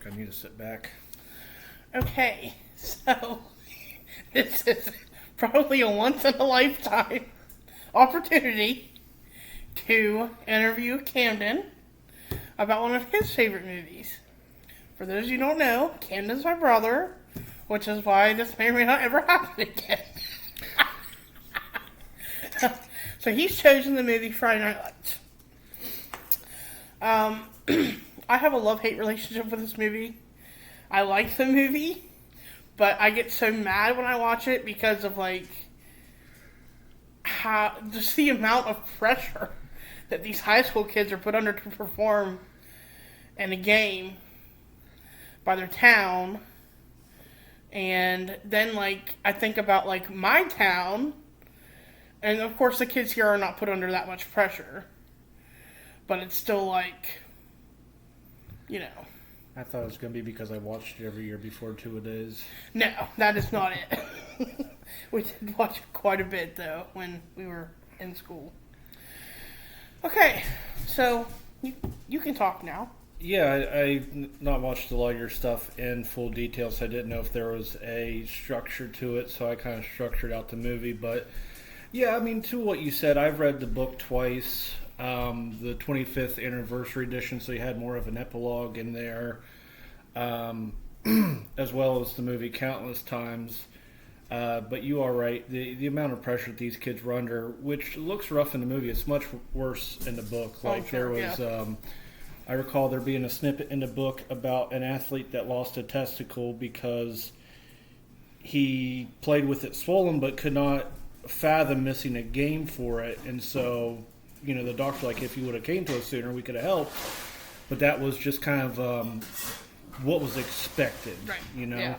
I need to sit back. Okay, so this is probably a once-in-a-lifetime opportunity to interview Camden about one of his favorite movies. For those you don't know, Camden's my brother, which is why this may or may not ever happen again. So he's chosen the movie Friday Night Lights. I have a love-hate relationship with this movie. I like the movie, but I get so mad when I watch it because of how just the amount of pressure that these high school kids are put under to perform in a game by their town. And then I think about my town, and of course the kids here are not put under that much pressure, but it's still I thought it was going to be because I watched it every year before two-a-days. No, that is not it. We did watch it quite a bit, though, when we were in school. Okay, so you can talk now. Yeah, I not watched a lot of your stuff in full detail, so I didn't know if there was a structure to it, so I kind of structured out the movie. But, yeah, I mean, to what you said, I've read the book twice. The 25th anniversary edition, so you had more of an epilogue in there, as well as the movie countless times. But you are right. The amount of pressure that these kids were under, which looks rough in the movie, it's much worse in the book. There was, I recall there being a snippet in the book about an athlete that lost a testicle because he played with it swollen but could not fathom missing a game for it, and so the doctor, if you would have came to us sooner, we could have helped. But that was just kind of what was expected, right? Yeah.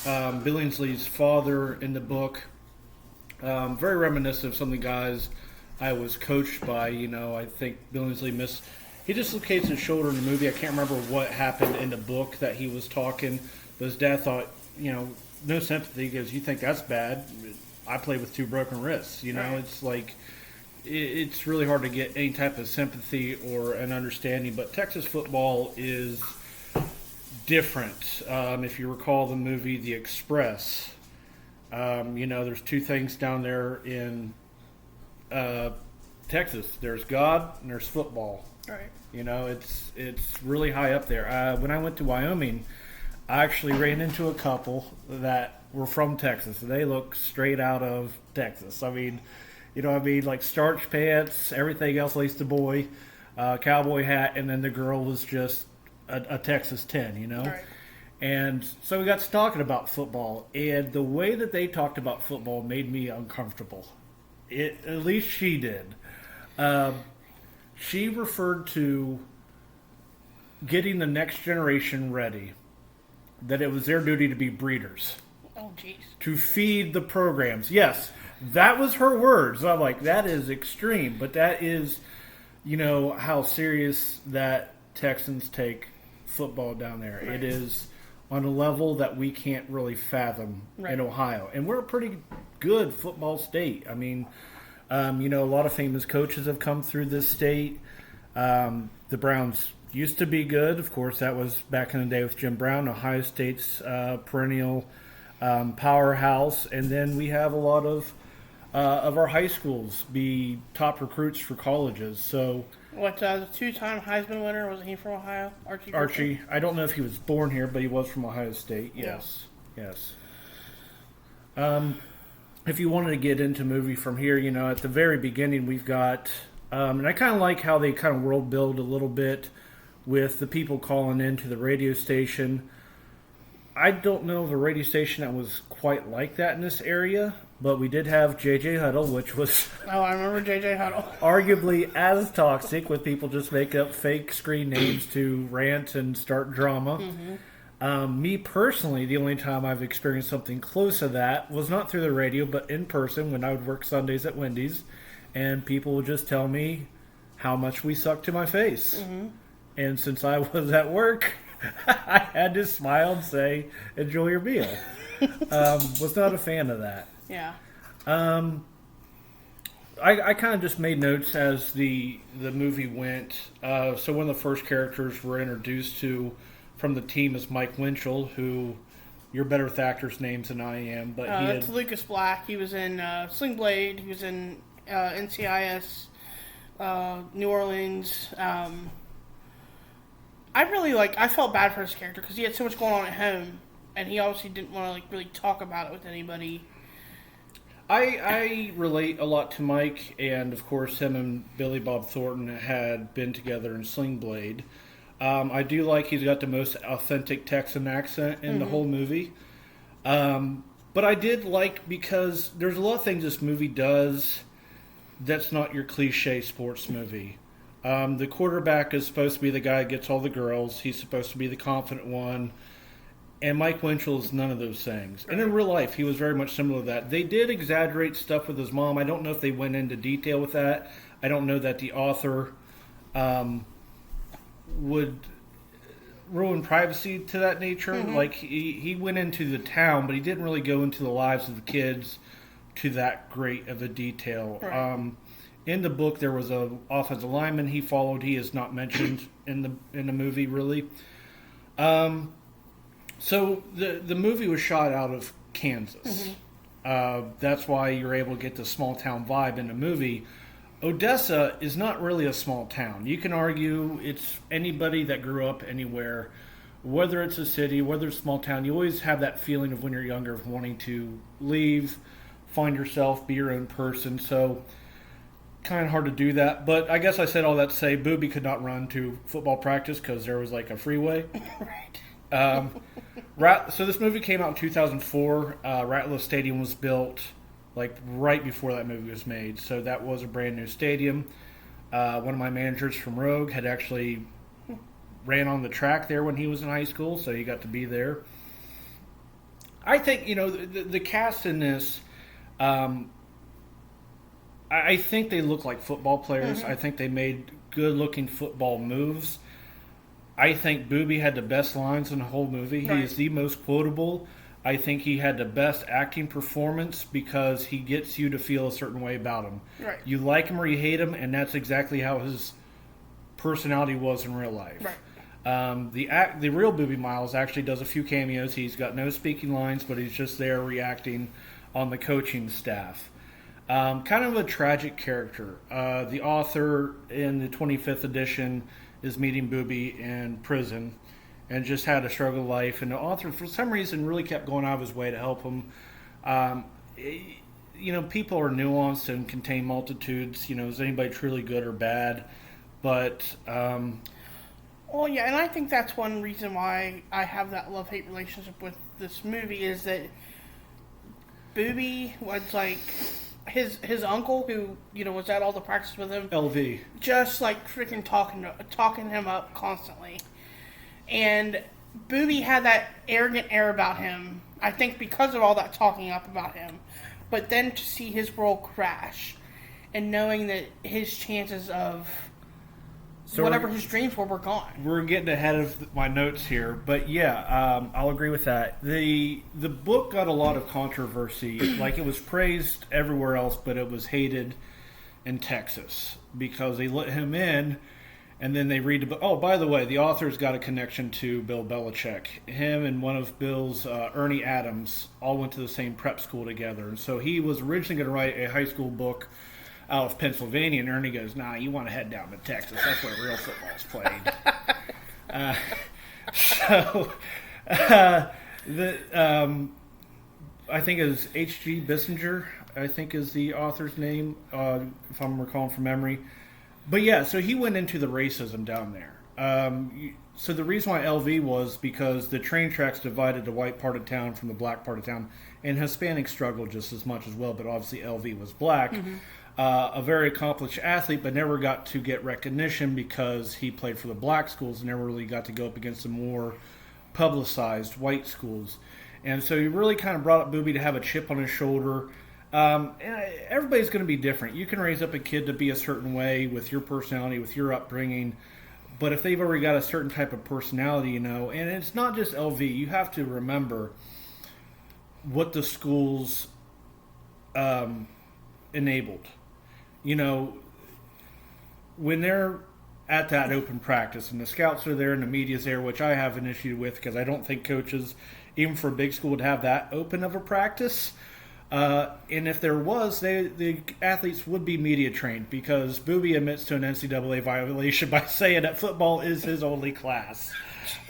Billingsley's father in the book, very reminiscent of some of the guys I was coached by. I think Billingsley he dislocates his shoulder in the movie. I can't remember what happened in the book that he was talking, but his dad thought, no sympathy because you think that's bad. I played with 2 broken wrists. Right. It's it's really hard to get any type of sympathy or an understanding, but Texas football is different. If you recall the movie The Express, there's 2 things down there in Texas. There's God and there's football. Right. It's really high up there. When I went to Wyoming, I actually ran into a couple that were from Texas. They look straight out of Texas. I mean, starch pants, everything else, at least the boy, cowboy hat, and then the girl was just a Texas 10, Right. And so we got to talking about football, and the way that they talked about football made me uncomfortable. At least she did. She referred to getting the next generation ready, that it was their duty to be breeders. Oh, jeez. To feed the programs. Yes. That was her words. I'm like, that is extreme, but that is, how serious that Texans take football down there. Right. It is on a level that we can't really fathom right. in Ohio. And we're a pretty good football state. I mean, a lot of famous coaches have come through this state. The Browns used to be good. Of course, that was back in the day with Jim Brown, Ohio State's perennial powerhouse. And then we have a lot of our high schools be top recruits for colleges. So, the 2-time Heisman winner, was he from Ohio? Archie. I don't know if he was born here, but he was from Ohio State. Yes. Yeah. Yes. If you wanted to get into movie from here, at the very beginning we've got, and I kind of like how they kind of world build a little bit with the people calling into the radio station. I don't know of a radio station that was quite like that in this area, but we did have J.J. Huddle, which was... Oh, I remember J.J. Huddle. Arguably as toxic, with people just make up fake screen names to rant and start drama. Mm-hmm. Me personally, the only time I've experienced something close to that was not through the radio, but in person when I would work Sundays at Wendy's, and people would just tell me how much we sucked to my face. Mm-hmm. And since I was at work... I had to smile and say, enjoy your meal. Was not a fan of that. Yeah. I kind of just made notes as the movie went. So one of the first characters we're introduced to from the team is Mike Winchell, who you're better with actors' names than I am. But it's Lucas Black. He was in Sling Blade. He was in NCIS, New Orleans. I felt bad for his character because he had so much going on at home, and he obviously didn't want to really talk about it with anybody. I relate a lot to Mike, and of course him and Billy Bob Thornton had been together in Sling Blade. I do like he's got the most authentic Texan accent in the whole movie. But I did like, because there's a lot of things this movie does that's not your cliche sports movie. The quarterback is supposed to be the guy that gets all the girls. He's supposed to be the confident one. And Mike Winchell is none of those things. And in real life, he was very much similar to that. They did exaggerate stuff with his mom. I don't know if they went into detail with that. I don't know that the author would ruin privacy to that nature. Mm-hmm. Like, he went into the town, but he didn't really go into the lives of the kids to that great of a detail. Right. In the book, there was a offensive lineman he followed. He is not mentioned in the movie, really. So the movie was shot out of Kansas. Mm-hmm. That's why you're able to get the small town vibe in the movie. Odessa is not really a small town. You can argue it's anybody that grew up anywhere, whether it's a city, whether it's a small town. You always have that feeling of when you're younger of wanting to leave, find yourself, be your own person. So kind of hard to do that. But I guess I said all that to say Booby could not run to football practice because there was like a freeway. Right. So this movie came out in 2004. Ratliff Stadium was built like right before that movie was made. So that was a brand new stadium. One of my managers from Rogue had actually ran on the track there when he was in high school, so he got to be there. I think, the cast in this, I think they look like football players. Mm-hmm. I think they made good-looking football moves. I think Booby had the best lines in the whole movie. Right. He is the most quotable. I think he had the best acting performance because he gets you to feel a certain way about him. Right. You like him or you hate him, and that's exactly how his personality was in real life. Right. The real Booby Miles actually does a few cameos. He's got no speaking lines, but he's just there reacting on the coaching staff. Kind of a tragic character. The author in the 25th edition is meeting Booby in prison and just had a struggle life. And the author, for some reason, really kept going out of his way to help him. People are nuanced and contain multitudes. Is anybody truly good or bad? But... well, yeah, and I think that's one reason why I have that love-hate relationship with this movie is that Booby was like... His uncle, who was at all the practice with him, LV, just like freaking talking him up constantly, and Booby had that arrogant air about him. I think because of all that talking up about him, but then to see his world crash, and knowing that his chances of whatever his dreams were gone. We're getting ahead of my notes here, but yeah, I'll agree with that. The book got a lot of controversy. Like, it was praised everywhere else, but it was hated in Texas because they let him in, and then they read the book. Oh, by the way, the author's got a connection to Bill Belichick. Him and one of Bill's, Ernie Adams, all went to the same prep school together. And so he was originally going to write a high school book out of Pennsylvania, and Ernie goes, "Nah, you want to head down to Texas. That's where real football's played." I think it was H.G. Bissinger, I think is the author's name, if I'm recalling from memory. But yeah, so he went into the racism down there. So the reason why LV was because the train tracks divided the white part of town from the black part of town, and Hispanics struggled just as much as well, but obviously LV was black. Mm-hmm. A very accomplished athlete, but never got to get recognition because he played for the black schools and never really got to go up against the more publicized white schools. And so he really kind of brought up Booby to have a chip on his shoulder. And everybody's going to be different. You can raise up a kid to be a certain way with your personality, with your upbringing. But if they've already got a certain type of personality, and it's not just LV, you have to remember what the schools enabled. When they're at that open practice, and the scouts are there and the media's there, which I have an issue with because I don't think coaches, even for a big school, would have that open of a practice. And if there was, the athletes would be media trained because Booby admits to an NCAA violation by saying that football is his only class.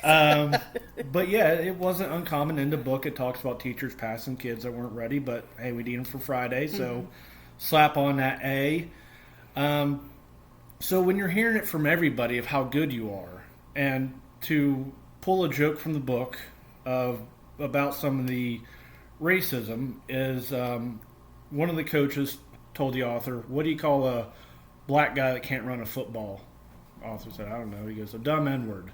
But yeah, it wasn't uncommon in the book. It talks about teachers passing kids that weren't ready, but hey, we need them for Friday, so slap on that A. So when you're hearing it from everybody of how good you are, and to pull a joke from the book about some of the racism is one of the coaches told the author, "What do you call a black guy that can't run a football?" Author said, "I don't know." He goes, "A dumb N-word."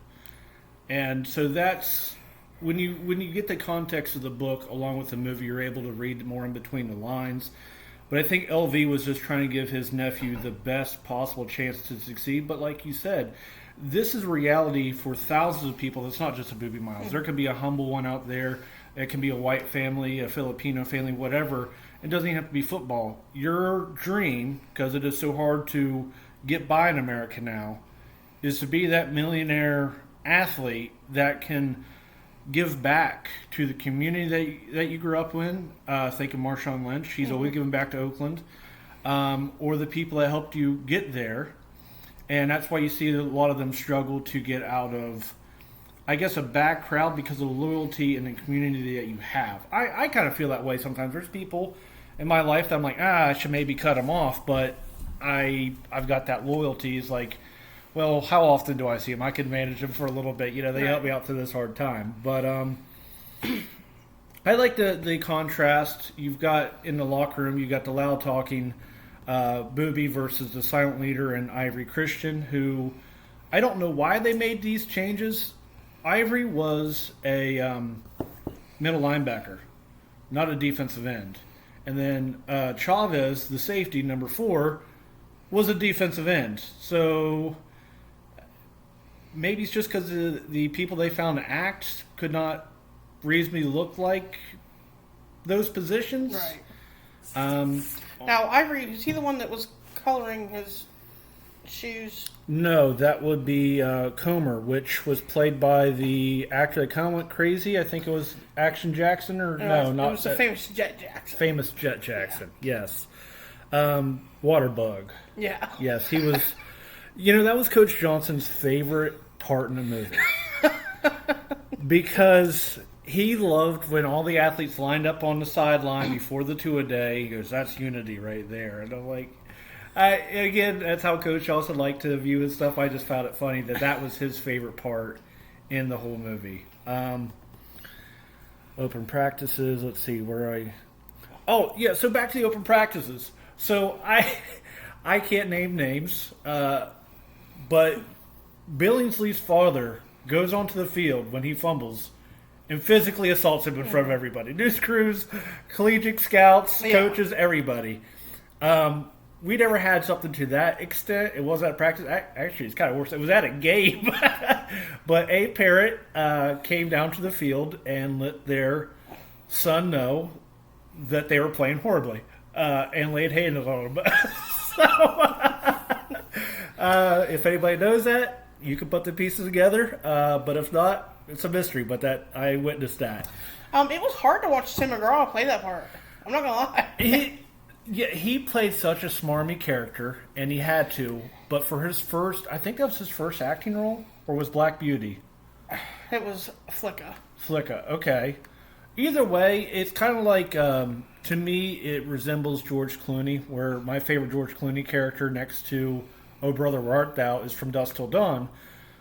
And so that's when you get the context of the book along with the movie, you're able to read more in between the lines. But I think LV was just trying to give his nephew the best possible chance to succeed. But like you said, this is reality for thousands of people. It's not just a Booby Miles. There could be a humble one out there. It can be a white family, a Filipino family, whatever. It doesn't even have to be football. Your dream, because it is so hard to get by in America now, is to be that millionaire athlete that can give back to the community that you grew up in. Think of Marshawn Lynch. He's always giving back to Oakland. Or the people that helped you get there. And that's why you see a lot of them struggle to get out of, I guess, a bad crowd because of the loyalty and the community that you have. I kind of feel that way sometimes. There's people in my life that I'm like, I should maybe cut them off, but I've got that loyalty. It's like, well, how often do I see them? I can manage them for a little bit. They help me out through this hard time. But I like the contrast. You've got in the locker room, you've got the loud talking Booby versus the silent leader and Ivory Christian, who I don't know why they made these changes. Ivory was a middle linebacker, not a defensive end. And then Chavez, the safety, number 4, was a defensive end. So maybe it's just because the people they found to act could not reasonably look like those positions. Right. Now, Ivory, is he the one that was coloring his shoes? No, that would be Comer, which was played by the actor that kind of went crazy. I think it was Action Jackson, or no, not. It was the famous Jet Jackson. Famous Jet Jackson, yes. Waterbug. Yeah. Yes, he was. That was Coach Johnson's favorite part in the movie. Because he loved when all the athletes lined up on the sideline before the two-a-day. He goes, "That's unity right there." And I'm like, again, that's how Coach also liked to view his stuff. I just found it funny that was his favorite part in the whole movie. Open practices. Let's see where Oh yeah. So back to the open practices. So I can't name names, but Billingsley's father goes onto the field when he fumbles and physically assaults him in front of everybody. News crews, collegiate scouts, coaches, everybody. We never had something to that extent. It was at practice. Actually, it's kind of worse. It was at a game. But a parent came down to the field and let their son know that they were playing horribly and laid hands on him. If anybody knows that, you can put the pieces together. But if not, it's a mystery. But that I witnessed that. It was hard to watch Tim McGraw play that part. I'm not gonna lie. He played such a smarmy character, and he had to. But for his first, I think that was his first acting role, or was Black Beauty? It was Flicka. Flicka, okay. Either way, it's kind of like, to me, it resembles George Clooney, where my favorite George Clooney character next to Oh Brother Where Art Thou is from Dusk Till Dawn,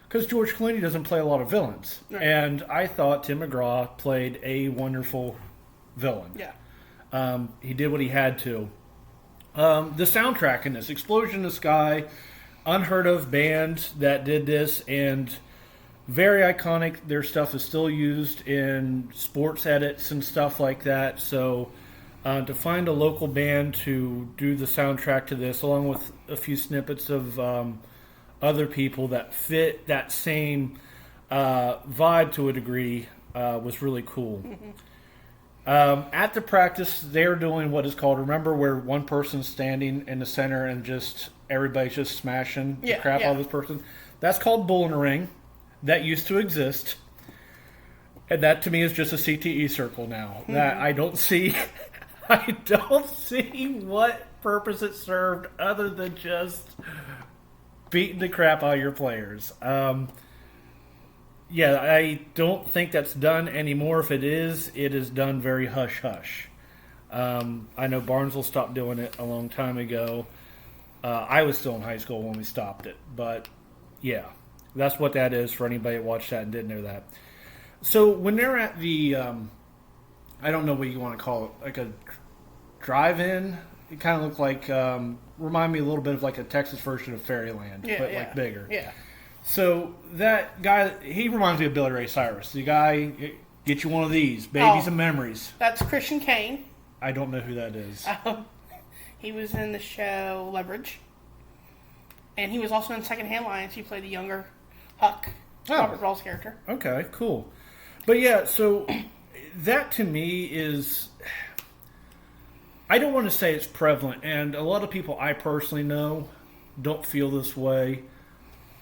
because George Clooney doesn't play a lot of villains. Right. And I thought Tim McGraw played a wonderful villain. Yeah. He did what he had to. The soundtrack in this, Explosion in the Sky, unheard of band that did this, and very iconic. Their stuff is still used in sports edits and stuff like that. So to find a local band to do the soundtrack to this, along with a few snippets of other people that fit that same vibe to a degree, was really cool. At the practice, they're doing what is called, remember, where one person's standing in the center and just everybody's just smashing the crap out of this person. That's called bull in a ring. That used to exist. And that to me is just a CTE circle now. Mm-hmm. That I don't see what purpose it served other than just beating the crap out of your players. I don't think that's done anymore. If it is done very hush-hush. I know Barnesville stopped doing it a long time ago. I was still in high school when we stopped it. But, yeah, that's what that is for anybody that watched that and didn't know that. So when they're at the, I don't know what you want to call it, like a drive-in, it kind of looked like, remind me a little bit of like a Texas version of Fairyland, like bigger. Yeah. So that guy, he reminds me of Billy Ray Cyrus. The guy, get you one of these, Babies and Memories. That's Christian Kane. I don't know who that is. He was in the show Leverage. And he was also in Secondhand Lions. He played the younger Huck, Robert Ball's character. Okay, cool. But yeah, so that to me is, I don't want to say it's prevalent, and a lot of people I personally know don't feel this way,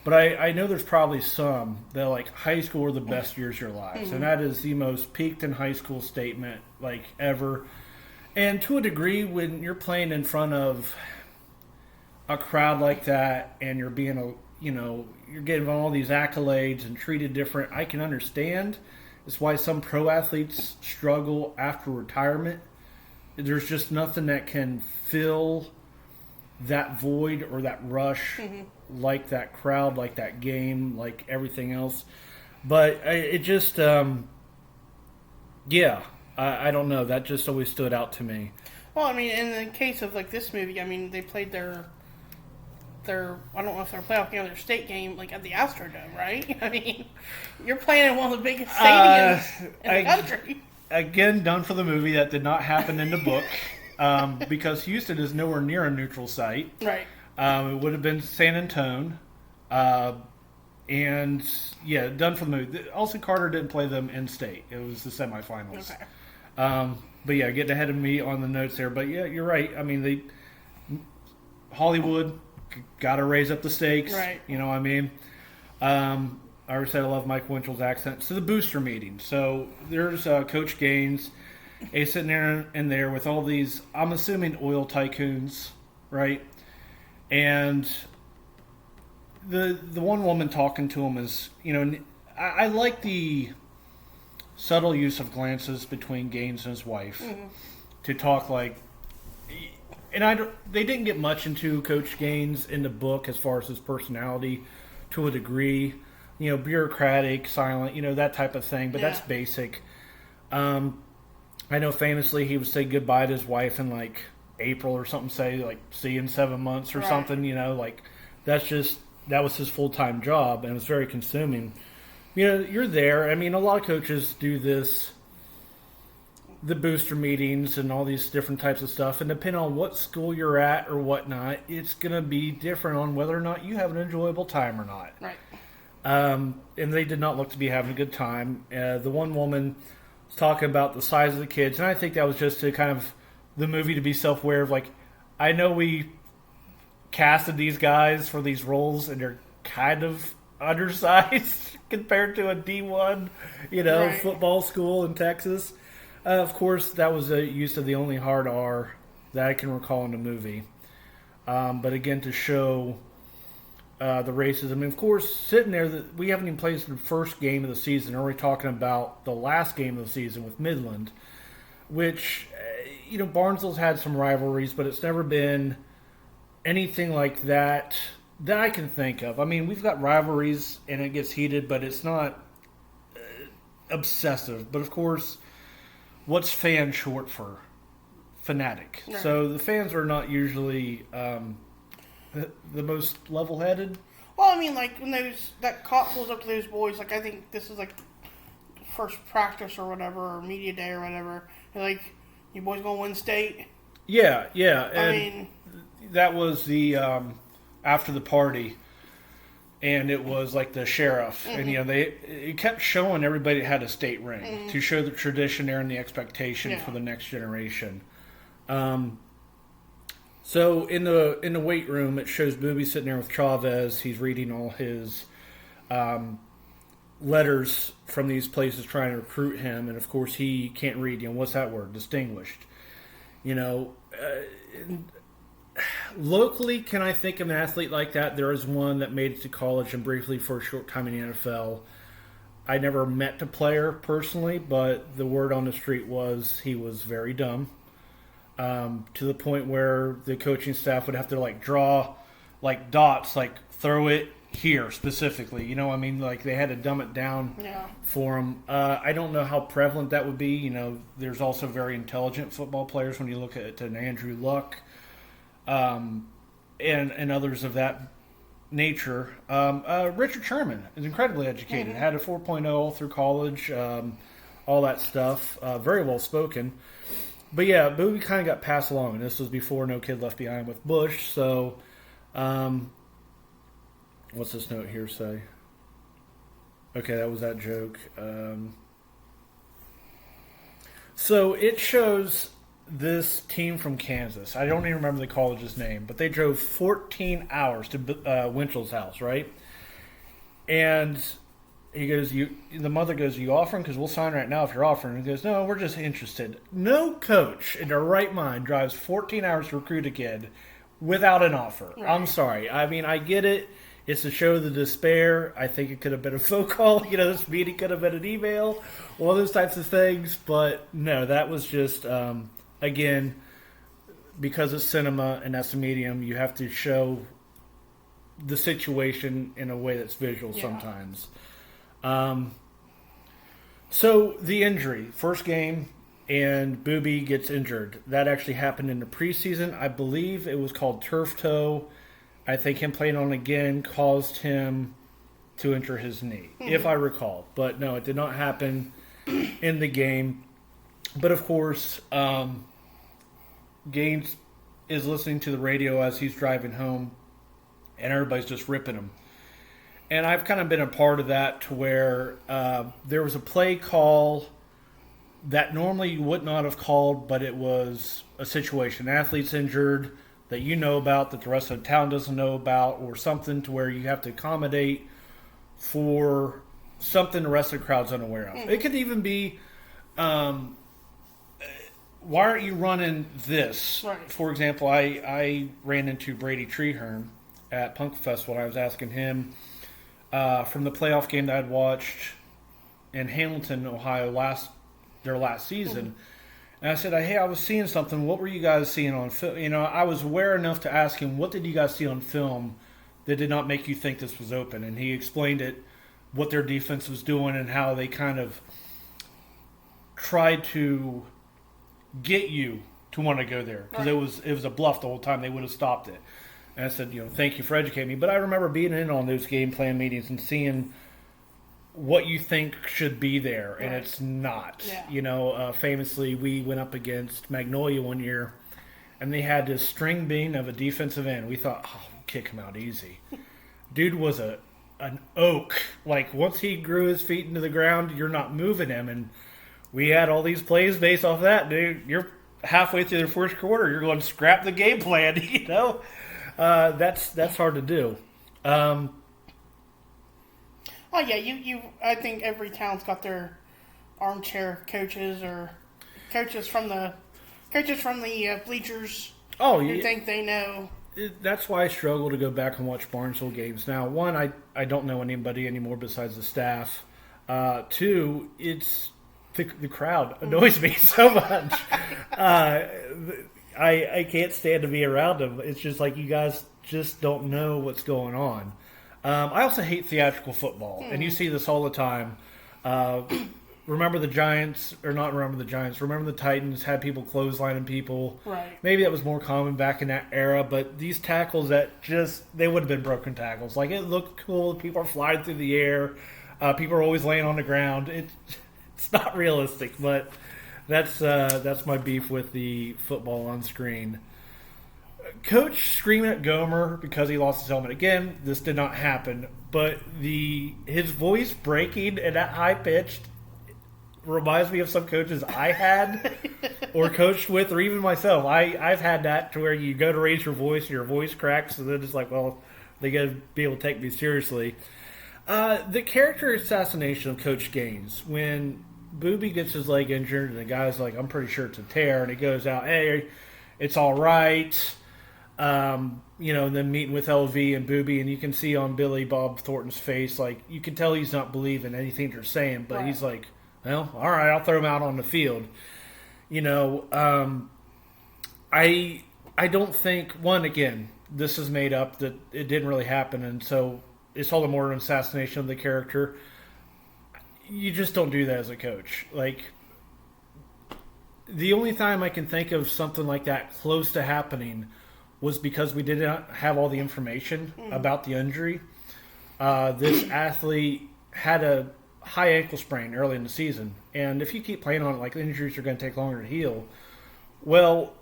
but I know there's probably some that like high school are the best years of your lives, and that is the most peaked in high school statement like ever. And to a degree, when you're playing in front of a crowd like that, and you're being you're getting all these accolades and treated different, I can understand. It's why some pro athletes struggle after retirement. There's just nothing that can fill that void or that rush like that crowd, like that game, like everything else. But it just, I don't know. That just always stood out to me. Well, I mean, in the case of like this movie, I mean, they played their I don't know if they're playoff game or their state game like at the Astrodome, right? I mean, you're playing in one of the biggest stadiums in the country. Again, done for the movie. That did not happen in the book because Houston is nowhere near a neutral site. Right. It would have been San Antonio. And yeah, done for the movie. Austin Carter didn't play them in state. It was the semifinals. Okay. But yeah, getting ahead of me on the notes there. But yeah, you're right. I mean, Hollywood got to raise up the stakes. Right. You know what I mean? I already said I love Mike Winchell's accent. So the booster meeting. So there's Coach Gaines. He's sitting there in there with all these, I'm assuming, oil tycoons, right? And the one woman talking to him is, I like the subtle use of glances between Gaines and his wife to talk like, and they didn't get much into Coach Gaines in the book as far as his personality to a degree, bureaucratic, silent, that type of thing, but that's basic. I know famously he would say goodbye to his wife in like April or something, say like see you in 7 months or something, like that was his full-time job, and it was very consuming. You're there. I mean, a lot of coaches do this, the booster meetings and all these different types of stuff, and depending on what school you're at or whatnot, it's going to be different on whether or not you have an enjoyable time or not. Right. And they did not look to be having a good time. The one woman was talking about the size of the kids, and I think that was just to kind of the movie to be self-aware of, like, I know we casted these guys for these roles, and they're kind of undersized compared to a D1, football school in Texas. Of course, that was a use of the only hard R that I can recall in the movie. But again, to show the racism. And of course, sitting there, we haven't even played the first game of the season. We're already talking about the last game of the season with Midland, which, Barnesville's had some rivalries, but it's never been anything like that I can think of. I mean, we've got rivalries and it gets heated, but it's not obsessive. But of course, what's fan short for? Fanatic. Right. So the fans are not usually the most level-headed. Well, I mean, like, when that cop pulls up to those boys, like, I think this is, like, first practice or whatever, or media day or whatever. They're like, you boys gonna win state? Yeah. And that was the, after the party, and it was, like, the sheriff. And, it kept showing everybody had a state ring to show the tradition there and the expectation for the next generation. So in the weight room, it shows Booby sitting there with Chavez. He's reading all his letters from these places trying to recruit him, and of course he can't read. What's that word? Distinguished. Locally, can I think of an athlete like that? There is one that made it to college and briefly for a short time in the NFL. I never met the player personally, but the word on the street was he was very dumb. To the point where the coaching staff would have to draw dots, throw it here specifically. They had to dumb it down for him. I don't know how prevalent that would be. There's also very intelligent football players when you look at an Andrew Luck, and others of that nature. Richard Sherman is incredibly educated, had a 4.0 all through college, all that stuff. Very well spoken. But yeah, Booby kind of got passed along, and this was before No Kid Left Behind with Bush. So, what's this note here say? Okay, that was that joke. So it shows this team from Kansas. I don't even remember the college's name, but they drove 14 hours to Winchell's house, right? And he goes, the mother goes, you offering? Because we'll sign right now if you're offering. And he goes, no, we're just interested. No coach in their right mind drives 14 hours to recruit a kid without an offer. Right. I'm sorry. I get it. It's to show the despair. I think it could have been a phone call. This meeting could have been an email. All those types of things. But no, that was just, again, because it's cinema and that's a medium, you have to show the situation in a way that's visual sometimes. So the injury, first game, and Booby gets injured. That actually happened in the preseason. I believe it was called turf toe. I think him playing on again caused him to injure his knee, if I recall. But no, it did not happen in the game. But of course, Gaines is listening to the radio as he's driving home, and everybody's just ripping him. And I've kind of been a part of that to where there was a play call that normally you would not have called, but it was a situation. An athlete's injured that you know about, that the rest of the town doesn't know about, or something to where you have to accommodate for something the rest of the crowd's unaware of. It could even be, why aren't you running this? Right. For example, I ran into Brady Treherne at Punk Festival, and I was asking him, from the playoff game that I'd watched in Hamilton, Ohio, their last season. And I said, hey, I was seeing something. What were you guys seeing on film? I was aware enough to ask him, what did you guys see on film that did not make you think this was open? And he explained it, what their defense was doing and how they kind of tried to get you to want to go there. Because it was a bluff the whole time. They would have stopped it. And I said, thank you for educating me. But I remember being in on those game plan meetings and seeing what you think should be there, and it's not. Yeah. Famously, we went up against Magnolia one year, and they had this string bean of a defensive end. We thought, we'll kick him out easy. Dude was an oak. Once he grew his feet into the ground, you're not moving him. And we had all these plays based off that. Dude, you're halfway through the first quarter, you're going to scrap the game plan, That's hard to do. Oh yeah, I think every town's got their armchair coaches or coaches from the bleachers. Oh, who think they know. That's why I struggle to go back and watch Barnesville games. Now, one, I don't know anybody anymore besides the staff. Two, it's the crowd annoys me so much. I can't stand to be around them. It's just you guys just don't know what's going on. I also hate theatrical football, and you see this all the time. Remember the Giants, or not remember the Giants, remember the Titans had people clotheslining people. Right. Maybe that was more common back in that era, but these tackles they would have been broken tackles. It looked cool. People are flying through the air. People are always laying on the ground. It's not realistic, but that's my beef with the football on screen. Coach screaming at Gomer because he lost his helmet. Again, this did not happen, but his voice breaking and that high pitched, reminds me of some coaches I had or coached with, or even myself. I've had that to where you go to raise your voice, and your voice cracks, and then it's like, well, they got to be able to take me seriously. The character assassination of Coach Gaines, when Booby gets his leg injured, and the guy's like, I'm pretty sure it's a tear, and he goes out, hey, it's all right. And then meeting with LV and Booby, and you can see on Billy Bob Thornton's face, like, you can tell he's not believing anything they're saying, but he's like, well, all right, I'll throw him out on the field. I don't think, one, again, this is made up, that it didn't really happen, and so it's all the more an assassination of the character. You just don't do that as a coach. Like, the only time I can think of something like that close to happening was because we did not have all the information about the injury. This athlete had a high ankle sprain early in the season, and if you keep playing on it, like, injuries are going to take longer to heal. Well,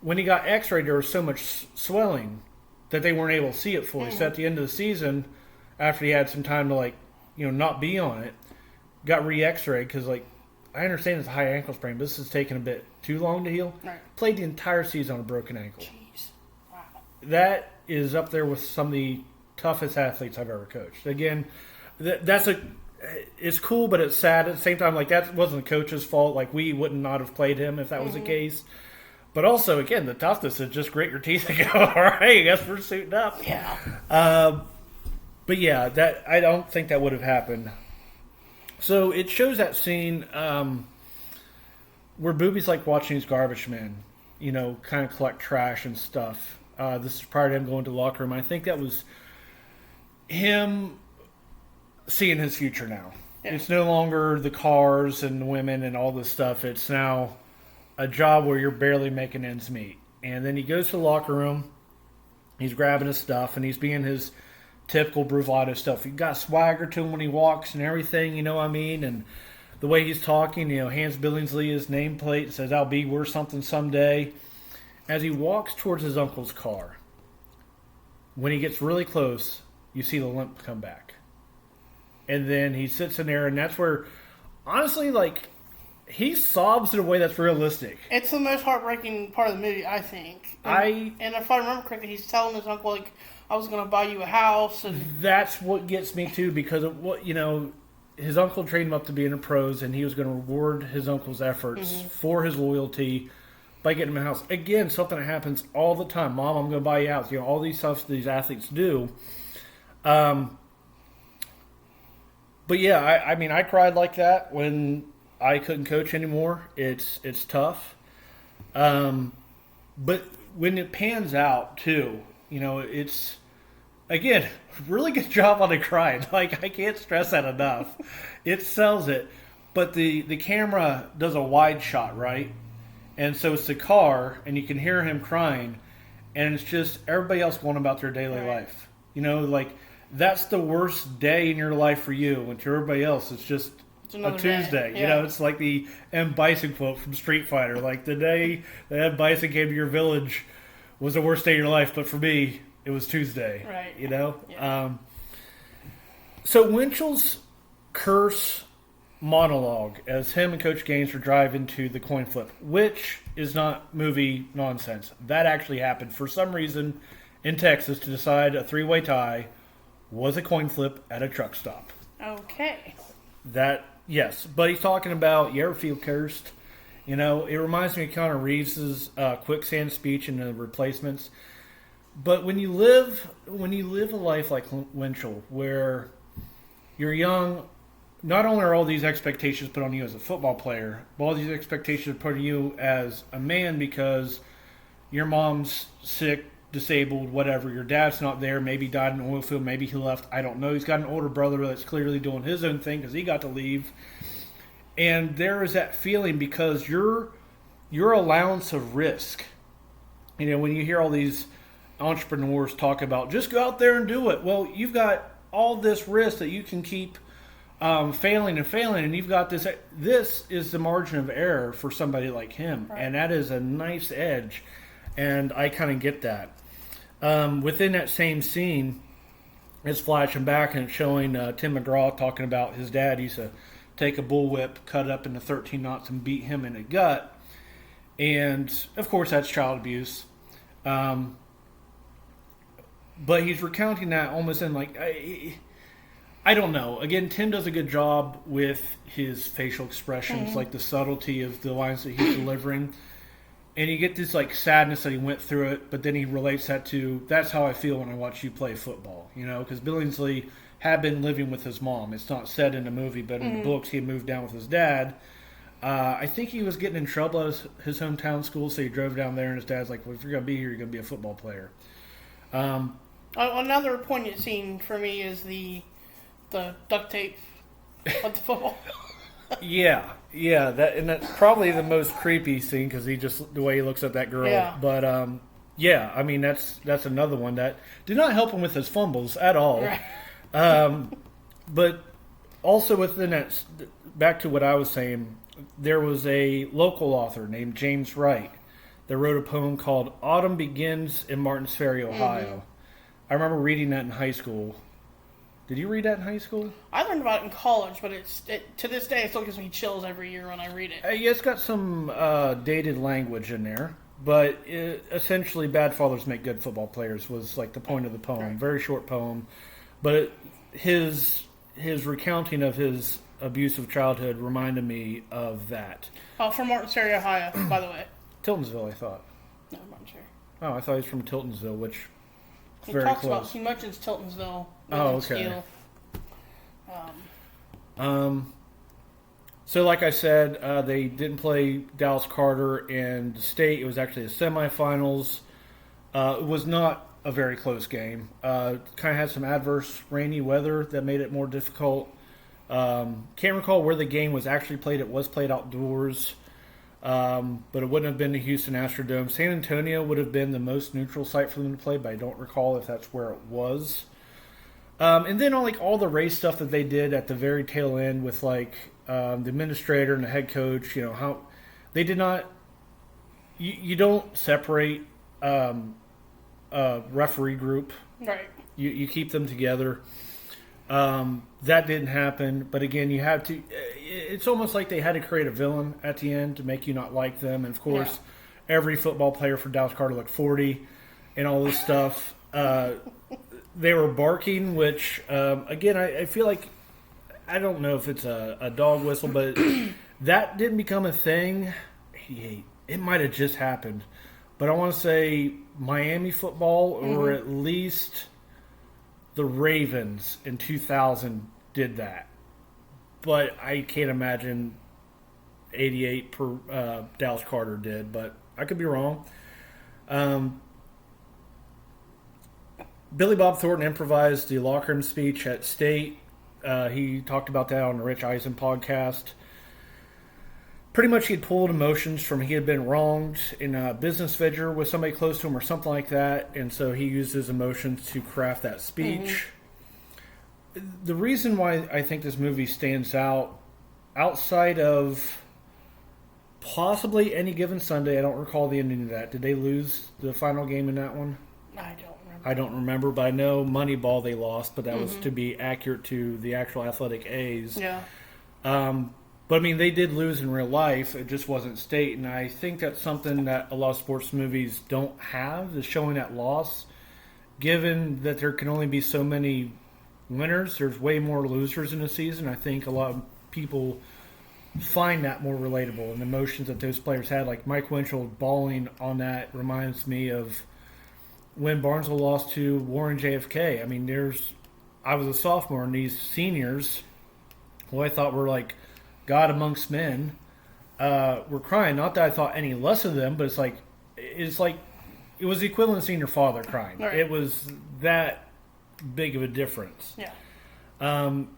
when he got x-rayed, there was so much swelling that they weren't able to see it fully. So at the end of the season, after he had some time to, not be on it, got re-x-rayed because, I understand it's a high ankle sprain, but this is taking a bit too long to heal. Right. Played the entire season on a broken ankle. Jeez. Wow. That is up there with some of the toughest athletes I've ever coached. Again, it's cool, but it's sad at the same time. Like, that wasn't the coach's fault. Like, we would not have played him if that was the case. But also, again, the toughness is just grit your teeth and go, all right, I guess we're suiting up. Yeah. But yeah, that I don't think that would have happened. So it shows that scene where Booby's like watching these garbage men, kind of collect trash and stuff. This is prior to him going to the locker room. I think that was him seeing his future now. Yeah. It's no longer the cars and the women and all this stuff. It's now a job where you're barely making ends meet. And then he goes to the locker room. He's grabbing his stuff, and he's being his typical bravado stuff. He got swagger to him when he walks and everything, you know what I mean? And the way he's talking, hands Billingsley his nameplate, says, I'll be worth something someday. As he walks towards his uncle's car, when he gets really close, you see the limp come back. And then he sits in there, and that's where, honestly, he sobs in a way that's realistic. It's the most heartbreaking part of the movie, I think. And if I remember correctly, he's telling his uncle, I was going to buy you a house. And that's what gets me, too, because of what, his uncle trained him up to be in the pros, and he was going to reward his uncle's efforts for his loyalty by getting him a house. Again, something that happens all the time. Mom, I'm going to buy you a house. All these stuff these athletes do. But yeah, I cried like that when I couldn't coach anymore. It's tough. But when it pans out, too, it's, again, really good job on the crying. I can't stress that enough. It sells it. But the camera does a wide shot, right? And so it's the car, and you can hear him crying, and it's just everybody else going about their daily life. That's the worst day in your life for you, and to everybody else, it's just a Tuesday. Yeah. It's like the M. Bison quote from Street Fighter. The day that M. Bison came to your village was the worst day of your life, but for me, it was Tuesday. Right. Yeah. So Winchell's curse monologue as him and Coach Gaines are driving to the coin flip, which is not movie nonsense. That actually happened for some reason in Texas to decide a three-way tie was a coin flip at a truck stop. Okay. Yes, but he's talking about, you ever feel cursed? It reminds me of Keanu Reeves' quicksand speech in The Replacements. But when you live a life like Winchell, where you're young, not only are all these expectations put on you as a football player, but all these expectations are put on you as a man because your mom's sick, disabled, whatever. Your dad's not there. Maybe died in an oil field. Maybe he left. I don't know. He's got an older brother that's clearly doing his own thing because he got to leave. And there is that feeling because your allowance of risk. When you hear all these entrepreneurs talk about just go out there and do it. Well, you've got all this risk that you can keep failing, and you've got this. This is the margin of error for somebody like him, right. And that is a nice edge. And I kind of get that. Within that same scene, it's flashing back and it's showing Tim McGraw talking about his dad. He's a take a bullwhip, cut it up into 13 knots, and beat him in the gut. And, of course, that's child abuse. But he's recounting that almost in like, I don't know. Again, Tim does a good job with his facial expressions, like the subtlety of the lines that he's delivering. And you get this like sadness that he went through it, but then he relates that to, that's how I feel when I watch you play football, because Billingsley had been living with his mom. It's not said in the movie, but in the books he had moved down with his dad. I think he was getting in trouble at his hometown school, so he drove down there, and his dad's like, well, if you're going to be here, you're going to be a football player. Another poignant scene for me is the duct tape with the football. Yeah, that's probably the most creepy scene because the way he looks at that girl. Yeah. But I mean that's another one that did not help him with his fumbles at all. Right. But also within that, back to what I was saying, there was a local author named James Wright that wrote a poem called "Autumn Begins in Martins Ferry, Ohio." I remember reading that in high school. Did you read that in high school? I learned about it in college, but to this day it still gives me chills every year when I read it. Yeah, it's got some dated language in there, but essentially, "Bad fathers make good football players" was like the point of the poem. Right. Very short poem, but his recounting of his abusive childhood reminded me of that. From Martins Ferry, Ohio, by the way. Tiltonsville, I thought. No, I'm not sure. Oh, I thought he was from Tiltonsville, which He very talks close. about, he mentions Tiltonsville. Oh, okay. So like I said, they didn't play Dallas Carter and State. It was actually the semifinals. It was not a very close game. Kind of had some adverse rainy weather that made it more difficult. Can't recall where the game was actually played. It was played outdoors, but it wouldn't have been the Houston Astrodome. San Antonio would have been the most neutral site for them to play, but I don't recall if that's where it was. And then all the race stuff that they did at the very tail end with the administrator and the head coach, how they did not. You don't separate a referee group. Right. You keep them together. That didn't happen, but again, you have to. It's almost like they had to create a villain at the end to make you not like them. And of course, every football player for Dallas Carter looked 40, and all this stuff. They were barking, which again, I feel like I don't know if it's a dog whistle, but that didn't become a thing. It might have just happened, but I want to say Miami football, or at least the Ravens in 2000 did that, but I can't imagine 88 per Dallas Carter did, but I could be wrong. Billy Bob Thornton improvised the locker room speech at State. He talked about that on the Rich Eisen podcast. Pretty much he had pulled emotions from he had been wronged in a business venture with somebody close to him or something like that, and so he used his emotions to craft that speech. The reason why I think this movie stands out, outside of possibly Any Given Sunday, I don't recall the ending of that. Did they lose the final game in that one? I don't remember, but I know Moneyball they lost, but that was to be accurate to the actual Athletic A's. Yeah. But I mean, they did lose in real life. It just wasn't State, and I think that's something that a lot of sports movies don't have, is showing that loss. Given that there can only be so many winners, there's way more losers in a season. I think a lot of people find that more relatable, and the emotions that those players had. Like Mike Winchell bawling on that reminds me of when Barnesville lost to Warren JFK. I mean, I was a sophomore, and these seniors, who I thought were like God amongst men, were crying. Not that I thought any less of them, but it's like it was the equivalent of seeing your father crying. Right. It was that big of a difference. Yeah.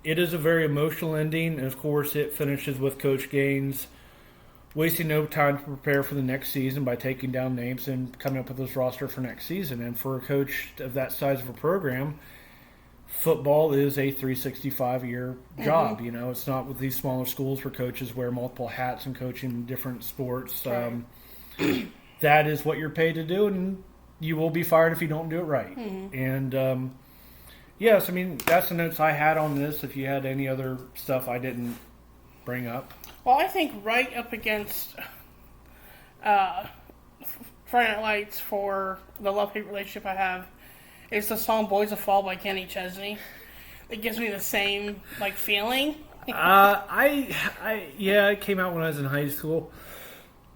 It is a very emotional ending, and of course it finishes with Coach Gaines wasting no time to prepare for the next season by taking down names and coming up with his roster for next season. And for a coach of that size of a program, football is a 365-year job. It's not with these smaller schools where coaches wear multiple hats and coaching different sports. Right. That is what you're paid to do, and you will be fired if you don't do it right. And yes, I mean, that's the notes I had on this. If you had any other stuff I didn't bring up? Well, I think right up against Friday Night Lights for the love-hate relationship I have is the song "Boys Will Fall" by Kenny Chesney. It gives me the same feeling. It came out when I was in high school.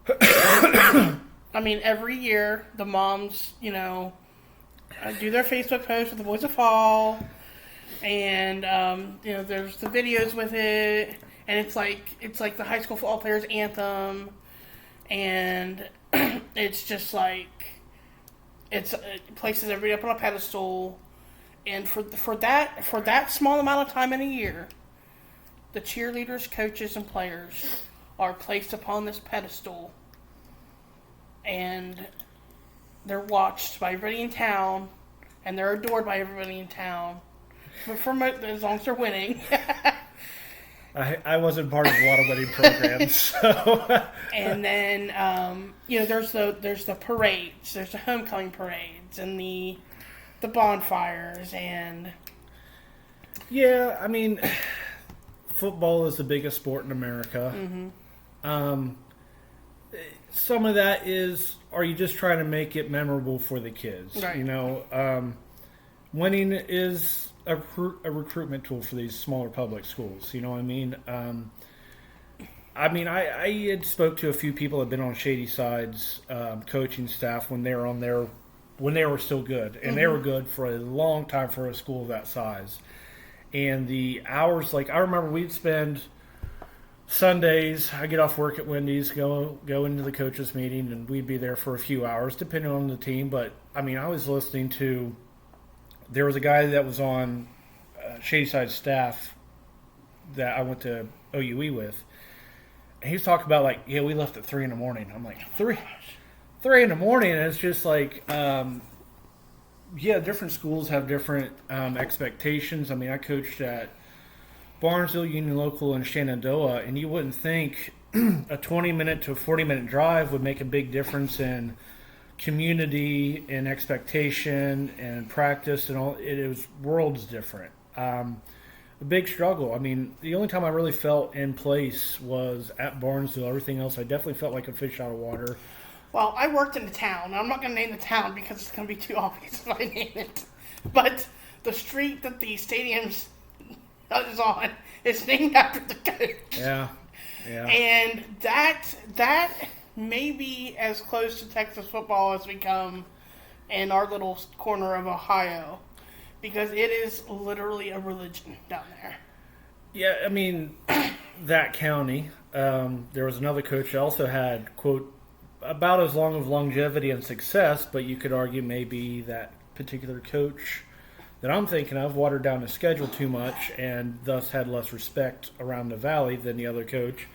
I mean, every year the moms, do their Facebook post with "The Boys Will Fall," and there's the videos with it, and it's like the high school football players' anthem, and it's just it places everybody up on a pedestal, and for that small amount of time in a year, the cheerleaders, coaches, and players are placed upon this pedestal, and they're watched by everybody in town, and they're adored by everybody in town, but as long as they're winning. I wasn't part of a lot of wedding programs, so. And then there's the parades, there's the homecoming parades, and the bonfires, and yeah, I mean, football is the biggest sport in America. Mm-hmm. Some of that is, are you just trying to make it memorable for the kids? Right. Winning is a recruitment tool for these smaller public schools. You know what I mean? I had spoke to a few people that have been on Shady Side's coaching staff when they were still good, and they were good for a long time for a school that size. And the hours, I remember we'd spend Sundays, I get off work at Wendy's, go into the coaches meeting, and we'd be there for a few hours, depending on the team. But, I was listening to, there was a guy that was on Shady Side staff that I went to OUE with, and he was talking about, we left at 3 in the morning. I'm like, 3 in the morning? And it's just different schools have different expectations. I coached at Barnesville, Union Local, and Shenandoah, and you wouldn't think a 20-minute to a 40-minute drive would make a big difference in community and expectation and practice and all. It was worlds different. A big struggle. The only time I really felt in place was at Barnesville. Everything else, I definitely felt like a fish out of water. Well, I worked in the town. I'm not going to name the town because it's going to be too obvious if I name it. But the street that the stadium's is on is named after the coach. Yeah. And that may be as close to Texas football as we come in our little corner of Ohio, because it is literally a religion down there. Yeah, that county, there was another coach that also had, quote, about as long of longevity and success, but you could argue maybe that particular coach that I'm thinking of watered down his schedule too much and thus had less respect around the valley than the other coach.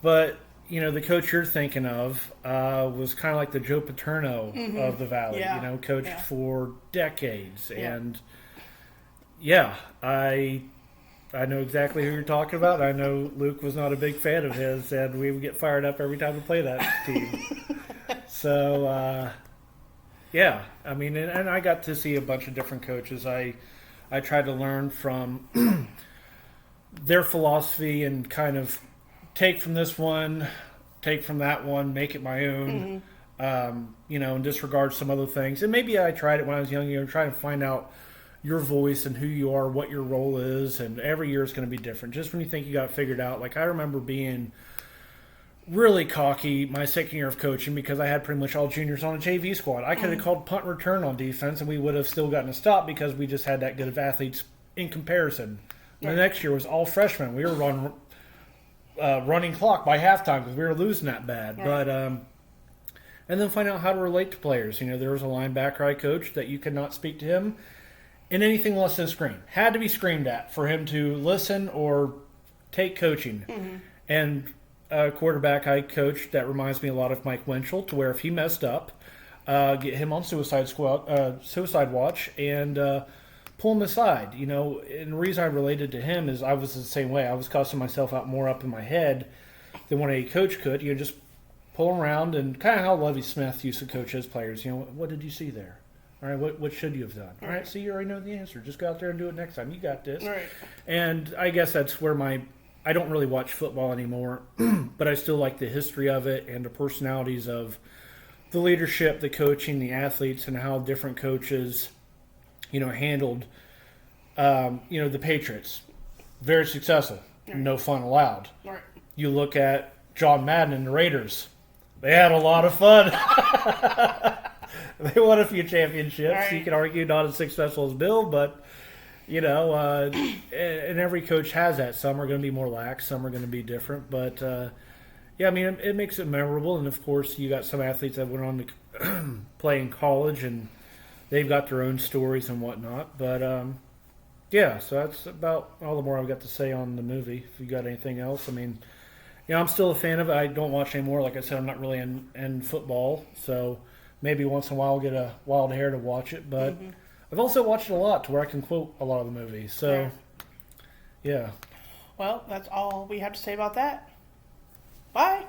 But, the coach you're thinking of was kind of like the Joe Paterno of the valley, coached for decades. Yeah. And, I know exactly who you're talking about. I know Luke was not a big fan of his, and we would get fired up every time we play that team. So, and I got to see a bunch of different coaches. I tried to learn from their philosophy and kind of take from this one, take from that one, make it my own, and disregard some other things. And maybe I tried it when I was young, trying to find out your voice and who you are, what your role is, and every year is going to be different. Just when you think you got it figured out, I remember being really cocky my second year of coaching because I had pretty much all juniors on a JV squad. I could have called punt return on defense, and we would have still gotten a stop because we just had that good of athletes in comparison. Yeah. The next year was all freshmen. We were running clock by halftime because we were losing that bad. Yeah. But and then find out how to relate to players. There was a linebacker I coached that you could not speak to him in anything less than scream. Had to be screamed at for him to listen or take coaching. Mm-hmm. And a quarterback I coached that reminds me a lot of Mike Winchell, to where if he messed up, get him on suicide watch and pull him aside. And the reason I related to him is I was the same way. I was cussing myself out more up in my head than what a coach could. Just pull him around, and kind of how Lovie Smith used to coach his players. What did you see there? All right, what should you have done? All right, see, you already know the answer. Just go out there and do it next time. You got this. Right. And I guess that's where my I don't really watch football anymore, but I still like the history of it and the personalities of the leadership, the coaching, the athletes, and how different coaches, handled, the Patriots. Very successful. Right. No fun allowed. Right. You look at John Madden and the Raiders. They had a lot of fun. They won a few championships. Right. You can argue not as successful as Bill, but, and every coach has that. Some are going to be more lax. Some are going to be different. But, it makes it memorable. And, of course, you got some athletes that went on to play in college, and they've got their own stories and whatnot. But, so that's about all the more I've got to say on the movie. If you got anything else, I'm still a fan of it. I don't watch anymore. Like I said, I'm not really in football, so maybe once in a while I'll get a wild hair to watch it. But I've also watched it a lot to where I can quote a lot of the movies. So, yeah. Well, that's all we have to say about that. Bye.